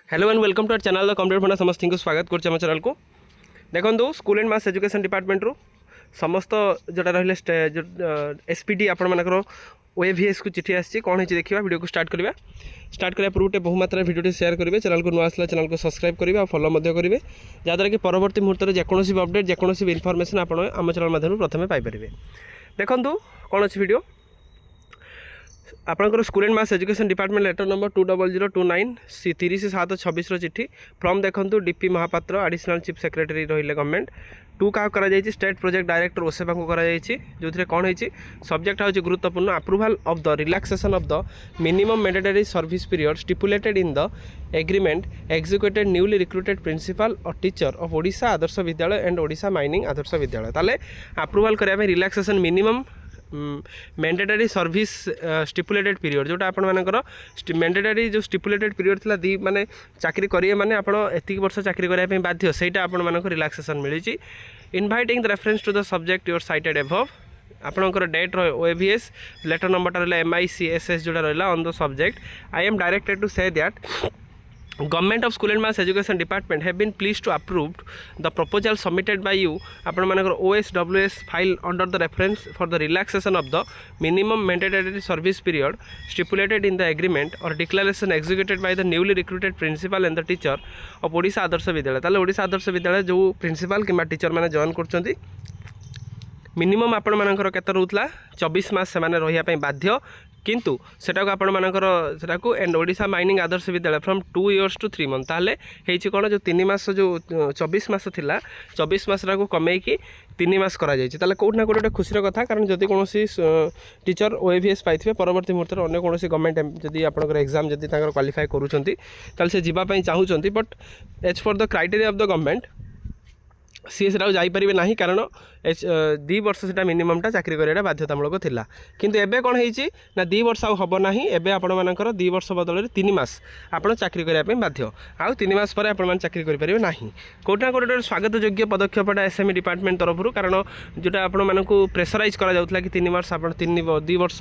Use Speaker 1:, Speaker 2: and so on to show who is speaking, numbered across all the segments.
Speaker 1: Hello and welcome to our channel the complete funda समस्त को स्वागत करम चैनल को देखो school and mass education department रू समस्त जोटा रही एसपीडी आपर ओएवीएस को चिठी आसी कौन है देखा वीडियो को स्टार्ट करने पूर्व बहु मात्रा वीडियो शेयर करेंगे चैनल को नुआ आसला चैनल को सब्सक्राइब करेंगे और फॉलो करेंगे जहाँद्वारा कि परवर्ती मुहूर्त में जेकोसी भी अपडेट जेकोसी भी इनफॉरमेशन आप आम चैनल माध्यम प्रथम पाइपर देखूँ कौन अच्छी वीडियो आपंकर school and mass education department letter number 20029 30/7/26 चिठी फ्रॉम देखो DP Mohapatra additional chief secretary रही गवर्नमेंट टू क्या कर स्टेट प्रोजेक्ट डायरेक्टर ओसेफा को जो थे कौन है सब्जेक्ट हूँ गुरुत्वपूर्ण approval of the relaxation of the minimum mandatory service period stipulated in the agreement executed newly recruited principal और teacher of Odisha Adarsha Vidyalaya and Odisha mining Adarsha Vidyalaya ताले अप्रूवल करने relaxation minimum mandatory service stipulated period जोटा आपंकर मैंडेटरी जो stipulated period थी दी माने चाकरी करिए माने आपण एतिक वर्ष चाकरी करने बाध्य सेटा आपण रिलैक्सेशन मिली inviting the reference to the subject your cited above आपंकर डेट ओएवीएस लेटर नंबर रहा MICSS जोटा रहा on the subject I am directed to say that Government of School and Mass Education Department have been pleased to approve the proposal submitted by you upon OSWS file under the reference for the relaxation of the minimum mandatory service period stipulated in the agreement or declaration executed by the newly recruited principal and the teacher of Odisha Adarsh Vidyalaya ताले Odisha Adarsh Vidyalaya जो principal कि teacher मैंने join कर minimum आपण मानकर केते रहउतला 24 मास से माने रहिया पई बाध्य किंतु सेटा को आपण मानकर सेटा को एंड ओडिशा माइनिंग आदर्श विद्यालय फ्रॉम 2 years to 3 months ताले हेछि कोन जो 3 मास जो 24 मास थिला 24 मास को कमेई कि 3 मास करा जायछि ताले कोठना कोटे खुशीर कथा कारण जदि कोनोसी टीचर ओएवीएस पाइथिबे परवर्ती मुहूर्त रे अन्य कोनोसी गवर्नमेंट जदि आपनकर एग्जाम जदि तांकर क्वालिफाई करूछंती ताले से जिबा पई चाहूछंती but as per the criteria of the government सी से जापारे ना कारण 2 वर्ष से मिनिममटा चाकरी कराया बाध्यतामूलक थिला किंतु एबे कौन होईची ना 2 वर्ष हम ना एबे आपण मानकर 2 वर्ष बदल 3 मास आपण चाकरी कराया बाध्य आउ 3 मास पर आपण मान चाकरी करें ना कोटा कोटे स्वागत योग्य पदक्षेपटा एसएमई डिपार्टमेंट तरफ कारण जोटा आपण मानकु प्रेसराइज करा जाउतला कि 3 मास आपण 2 वर्ष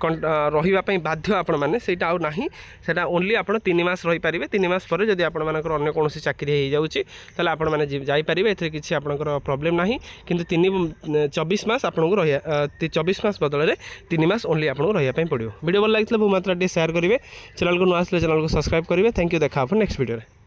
Speaker 1: रहिबा बाध्य आपण माने सेटा आउ नाही सेटा ओनली आपण 3 मास रही पारिबे 3 मास पर जदि आपण मानकर अन्य कोनोसी चाकरी हो जाउची ताले आपण माने जाई पारिबे एथरे किछि आपनकर प्रॉब्लम नाही किंतु 24 मास आपको रहा 24 मास बदल 3 मास ओनली आपको रहा पड़ो वीडियो भल लगी बहुत मात्रा शेयर करेंगे चैनल को नुआ आसले चैनल को सब्सक्राइब करेंगे थैंक यू देखा नेक्स्ट वीडियो।